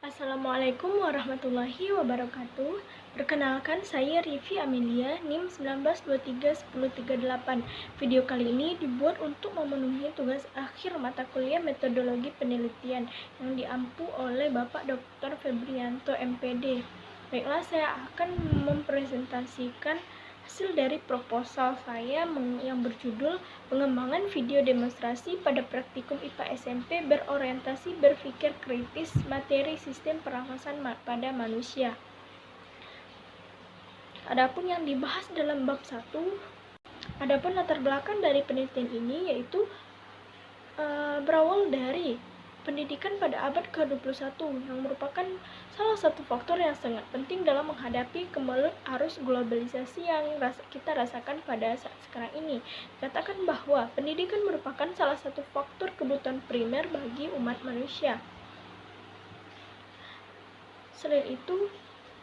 Assalamualaikum warahmatullahi wabarakatuh. Perkenalkan, saya Rivi Amelia, NIM 19231038. Video kali ini dibuat untuk memenuhi tugas akhir mata kuliah Metodologi Penelitian yang diampu oleh Bapak Dr. Febrianto MPD. Baiklah, saya akan mempresentasikan hasil dari proposal saya yang berjudul Pengembangan Video Demonstrasi pada Praktikum IPA SMP berorientasi berpikir kritis materi sistem pernafasan pada manusia. Adapun yang dibahas dalam bab 1, adapun latar belakang dari penelitian ini yaitu berawal dari pendidikan pada abad ke-21 yang merupakan salah satu faktor yang sangat penting dalam menghadapi kemelut arus globalisasi yang kita rasakan pada saat sekarang ini. Katakan bahwa pendidikan merupakan salah satu faktor kebutuhan primer bagi umat manusia. Selain itu,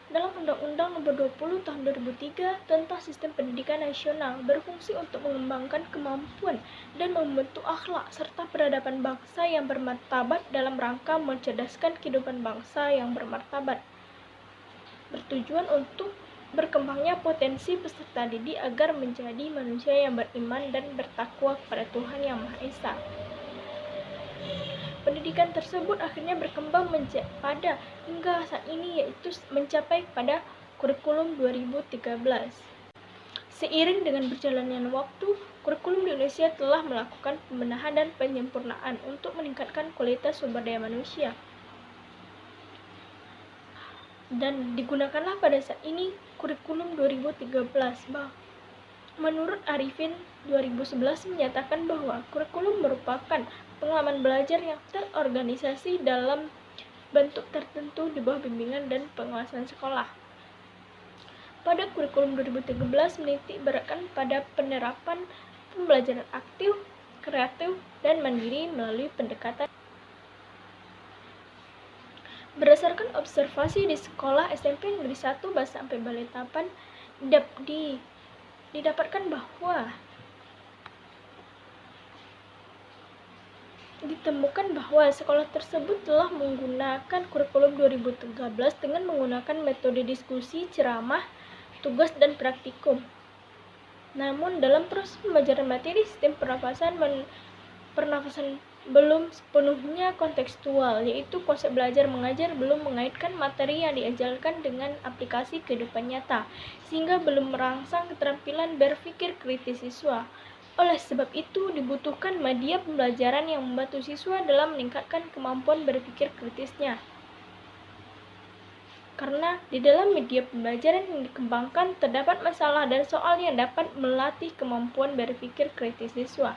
dalam Undang-Undang Nomor 20 Tahun 2003 tentang Sistem Pendidikan Nasional berfungsi untuk mengembangkan kemampuan dan membentuk akhlak serta peradaban bangsa yang bermartabat dalam rangka mencerdaskan kehidupan bangsa yang bermartabat. Bertujuan untuk berkembangnya potensi peserta didik agar menjadi manusia yang beriman dan bertakwa kepada Tuhan Yang Maha Esa. Pendidikan tersebut akhirnya berkembang pada hingga saat ini, yaitu mencapai pada kurikulum 2013. Seiring dengan berjalannya waktu, kurikulum di Indonesia telah melakukan pembenahan dan penyempurnaan untuk meningkatkan kualitas sumber daya manusia. Dan digunakanlah pada saat ini kurikulum 2013. Menurut Arifin 2011 menyatakan bahwa kurikulum merupakan pengalaman belajar yang terorganisasi dalam bentuk tertentu di bawah bimbingan dan pengawasan sekolah. Pada kurikulum 2013 menitik beratkan pada penerapan pembelajaran aktif, kreatif, dan mandiri melalui pendekatan. Berdasarkan observasi di sekolah SMP Negeri 1 Bahasa sampai Balikpapan, didapatkan bahwa sekolah tersebut telah menggunakan kurikulum 2013 dengan menggunakan metode diskusi, ceramah, tugas, dan praktikum. Namun dalam proses pembelajaran materi sistem pernafasan belum sepenuhnya kontekstual, yaitu konsep belajar mengajar belum mengaitkan materi yang diajarkan dengan aplikasi kehidupan nyata, sehingga belum merangsang keterampilan berpikir kritis siswa. Oleh sebab itu, dibutuhkan media pembelajaran yang membantu siswa dalam meningkatkan kemampuan berpikir kritisnya. Karena di dalam media pembelajaran yang dikembangkan terdapat masalah dan soal yang dapat melatih kemampuan berpikir kritis siswa.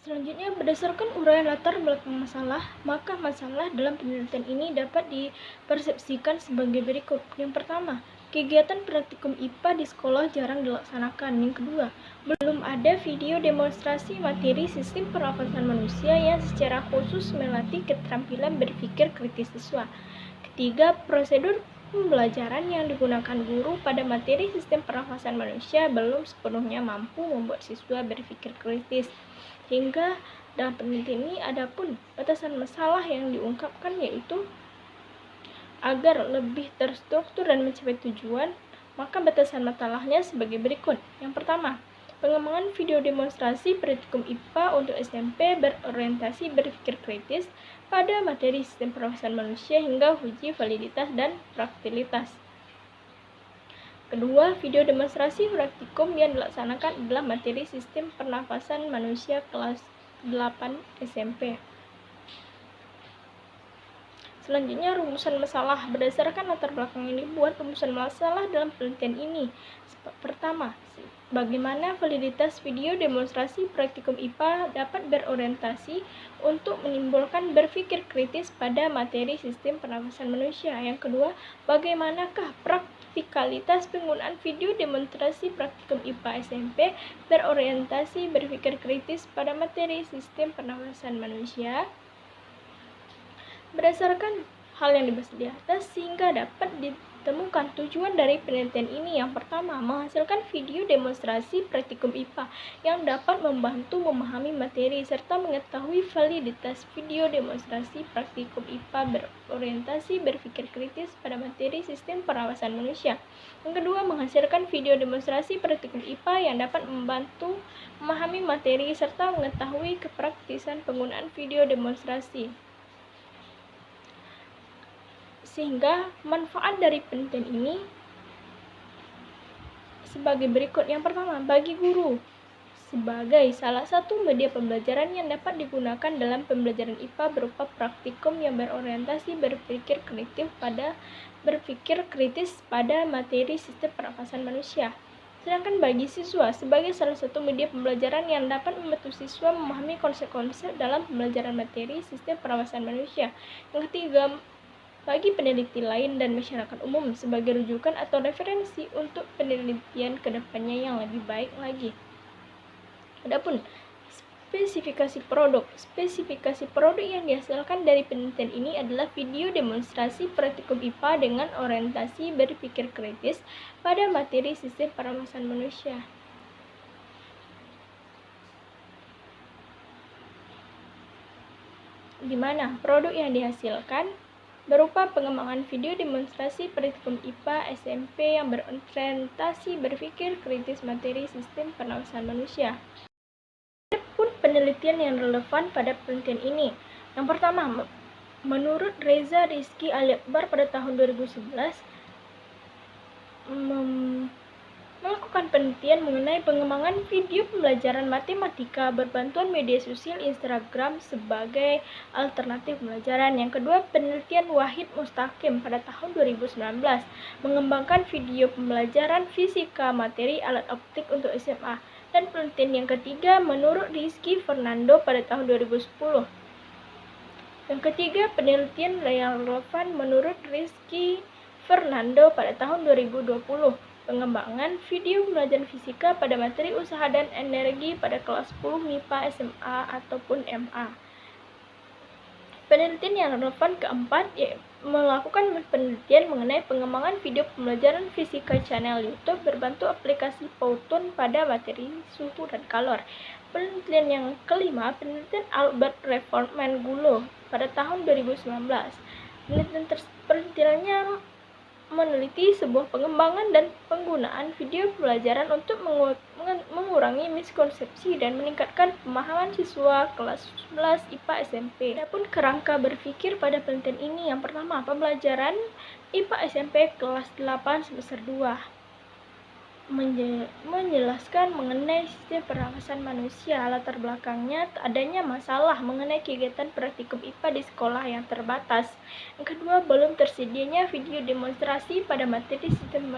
Selanjutnya, berdasarkan uraian latar belakang masalah, maka masalah dalam penelitian ini dapat dipersepsikan sebagai berikut. Yang pertama, kegiatan praktikum IPA di sekolah jarang dilaksanakan. Yang kedua, belum ada video demonstrasi materi sistem pernafasan manusia yang secara khusus melatih keterampilan berpikir kritis siswa. Ketiga, prosedur pembelajaran yang digunakan guru pada materi sistem pernafasan manusia belum sepenuhnya mampu membuat siswa berpikir kritis. Hingga dalam penelitian ini ada pun batasan masalah yang diungkapkan, yaitu agar lebih terstruktur dan mencapai tujuan, maka batasan masalahnya sebagai berikut. Yang pertama, pengembangan video demonstrasi praktikum IPA untuk SMP berorientasi berpikir kritis pada materi sistem pernafasan manusia hingga uji validitas dan praktilitas. Kedua, video demonstrasi praktikum yang dilaksanakan adalah materi sistem pernafasan manusia kelas 8 SMP. Selanjutnya, rumusan masalah. Berdasarkan latar belakang yang dibuat, rumusan masalah dalam penelitian ini. Pertama, bagaimana validitas video demonstrasi praktikum IPA dapat berorientasi untuk menimbulkan berpikir kritis pada materi sistem pernafasan manusia. Yang kedua, bagaimanakah praktikalitas penggunaan video demonstrasi praktikum IPA SMP berorientasi berpikir kritis pada materi sistem pernafasan manusia. Berdasarkan hal yang dibahas di atas, sehingga dapat ditemukan. Tujuan dari penelitian ini yang pertama, menghasilkan video demonstrasi praktikum IPA yang dapat membantu memahami materi serta mengetahui validitas video demonstrasi praktikum IPA berorientasi berpikir kritis pada materi sistem pengawasan manusia. Yang kedua, menghasilkan video demonstrasi praktikum IPA yang dapat membantu memahami materi serta mengetahui kepraktisan penggunaan video demonstrasi. Sehingga manfaat dari penelitian ini sebagai berikut. Yang pertama, bagi guru sebagai salah satu media pembelajaran yang dapat digunakan dalam pembelajaran IPA berupa praktikum yang berorientasi berpikir kritis pada materi sistem pernafasan manusia. Sedangkan bagi siswa sebagai salah satu media pembelajaran yang dapat membantu siswa memahami konsep-konsep dalam pembelajaran materi sistem pernafasan manusia. Yang ketiga, bagi peneliti lain dan masyarakat umum sebagai rujukan atau referensi untuk penelitian kedepannya yang lebih baik lagi. Adapun spesifikasi produk yang dihasilkan dari penelitian ini adalah video demonstrasi praktikum IPA dengan orientasi berpikir kritis pada materi sistem pengawasan manusia. Di mana produk yang dihasilkan berupa pengembangan video demonstrasi praktikum IPA SMP yang berorientasi berpikir kritis materi sistem pengawasan manusia. Ada pun penelitian yang relevan pada penelitian ini. Yang pertama, menurut Reza Rizky Ali-Akbar pada tahun 2011 melakukan penelitian mengenai pengembangan video pembelajaran matematika berbantuan media sosial Instagram sebagai alternatif pembelajaran. Yang kedua, penelitian Wahid Mustaqim pada tahun 2019 mengembangkan video pembelajaran fisika materi alat optik untuk SMA. Dan penelitian yang ketiga, menurut Rizky Fernando pada tahun 2010. Yang ketiga, penelitian yang relevan menurut Rizky Fernando pada tahun 2020. Pengembangan video pembelajaran fisika pada materi usaha dan energi pada kelas 10 MIPA SMA ataupun MA. Penelitian yang relevan keempat melakukan penelitian mengenai pengembangan video pembelajaran fisika channel YouTube berbantu aplikasi Powtoon pada materi suhu dan kalor. Penelitian yang kelima, penelitian Albert Reforman Gulo pada tahun 2019. Penelitiannya meneliti sebuah pengembangan dan penggunaan video pembelajaran untuk mengurangi miskonsepsi dan meningkatkan pemahaman siswa kelas 11 IPA SMP. Adapun kerangka berpikir pada penelitian ini, yang pertama, pembelajaran IPA SMP kelas 8 semester 2 menjelaskan mengenai sistem pernafasan manusia. Latar belakangnya adanya masalah mengenai kegiatan praktikum IPA di sekolah yang terbatas. Yang kedua, belum tersedianya video demonstrasi pada materi sistem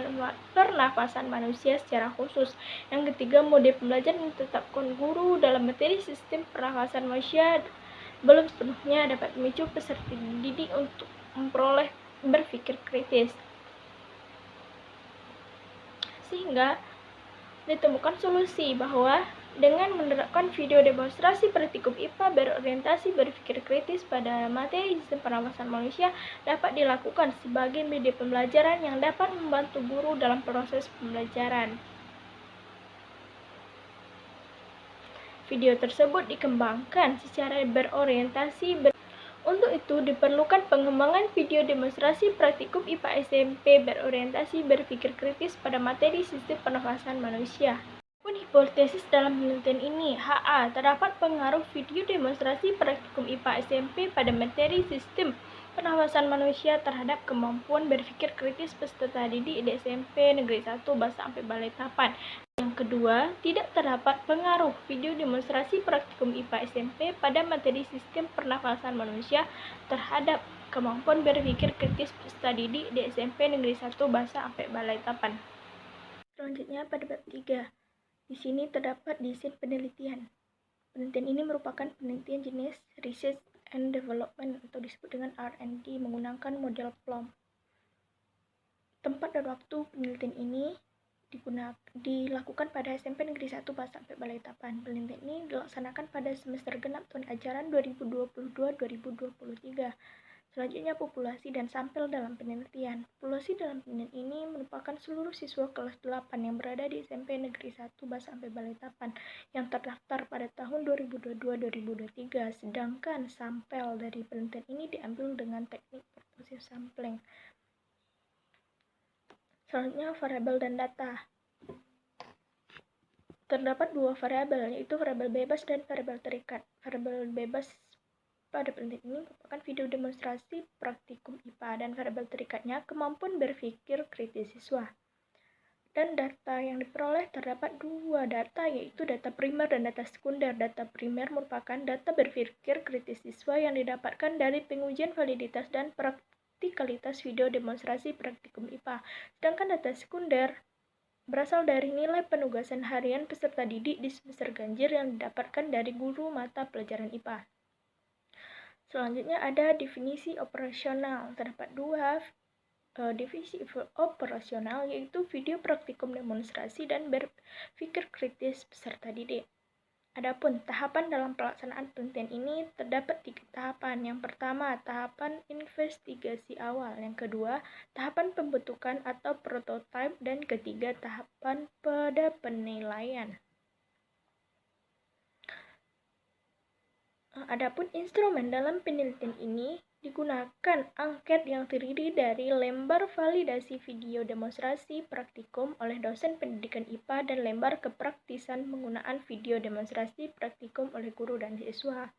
pernafasan manusia secara khusus. Yang ketiga, mode pembelajaran yang ditetapkan guru dalam materi sistem pernafasan manusia belum sepenuhnya dapat memicu peserta didik untuk memperoleh berpikir kritis. Sehingga ditemukan solusi bahwa dengan menerapkan video demonstrasi praktikum IPA berorientasi berpikir kritis pada materi sistem pengawasan manusia dapat dilakukan sebagai media pembelajaran yang dapat membantu guru dalam proses pembelajaran. Video tersebut dikembangkan secara berorientasi Untuk itu, diperlukan pengembangan video demonstrasi praktikum IPA SMP berorientasi berpikir kritis pada materi sistem pernafasan manusia. Pun hipotesis dalam penelitian ini, HA, terdapat pengaruh video demonstrasi praktikum IPA SMP pada materi sistem pernafasan manusia terhadap kemampuan berpikir kritis peserta didik di SMP Negeri 1 Basa sampai Balai Tapan. Yang kedua, tidak terdapat pengaruh video demonstrasi praktikum IPA SMP pada materi sistem pernafasan manusia terhadap kemampuan berpikir kritis peserta didik di SMP Negeri 1 Basa sampai Balai Tapan. Selanjutnya pada bab 3. Di sini terdapat desain penelitian. Penelitian ini merupakan penelitian jenis Research and Development atau disebut dengan R&D menggunakan model PLOM. Tempat dan waktu penelitian ini dilakukan pada SMP Negeri 1 Basa sampai Balai Tapan. Penelitian ini dilaksanakan pada semester genap tahun ajaran 2022-2023. Selanjutnya, populasi dan sampel dalam penelitian. Populasi dalam penelitian ini merupakan seluruh siswa kelas 8 yang berada di SMP Negeri 1 sampai Balikpapan yang terdaftar pada tahun 2022-2023. Sedangkan sampel dari penelitian ini diambil dengan teknik purposive sampling. Selanjutnya, variabel dan data. Terdapat dua variabel, yaitu variabel bebas dan variabel terikat. Variabel bebas pada penelitian ini merupakan video demonstrasi praktikum IPA dan variabel terikatnya kemampuan berpikir kritis siswa. Dan data yang diperoleh terdapat dua data, yaitu data primer dan data sekunder. Data primer merupakan data berpikir kritis siswa yang didapatkan dari pengujian validitas dan praktikalitas video demonstrasi praktikum IPA. Sedangkan data sekunder berasal dari nilai penugasan harian peserta didik di semester ganjil yang didapatkan dari guru mata pelajaran IPA. Selanjutnya ada definisi operasional. Terdapat dua definisi operasional, yaitu video praktikum demonstrasi dan berpikir kritis peserta didik. Adapun tahapan dalam pelaksanaan penelitian ini terdapat 3 tahapan. Yang pertama, tahapan investigasi awal. Yang kedua, tahapan pembentukan atau prototype. Dan ketiga, tahapan pada penilaian. Adapun instrumen dalam penelitian ini digunakan angket yang terdiri dari lembar validasi video demonstrasi praktikum oleh dosen pendidikan IPA dan lembar kepraktisan penggunaan video demonstrasi praktikum oleh guru dan siswa.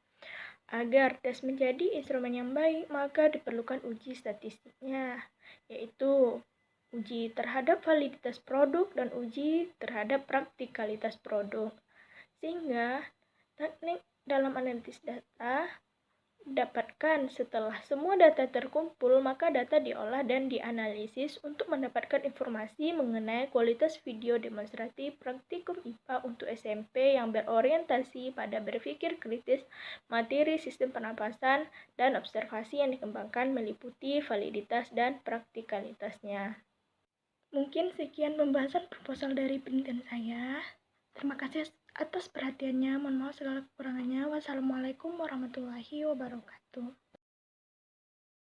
Agar tes menjadi instrumen yang baik, maka diperlukan uji statistiknya, yaitu uji terhadap validitas produk dan uji terhadap praktikalitas produk. Sehingga teknik dalam analisis data didapatkan setelah semua data terkumpul, maka data diolah dan dianalisis untuk mendapatkan informasi mengenai kualitas video demonstrasi praktikum IPA untuk SMP yang berorientasi pada berpikir kritis, materi sistem pernapasan, dan observasi yang dikembangkan meliputi validitas dan praktikalitasnya. Mungkin sekian pembahasan proposal dari penelitian saya. Terima kasih atas perhatiannya. Mohon maaf segala kekurangannya. Wassalamualaikum warahmatullahi wabarakatuh.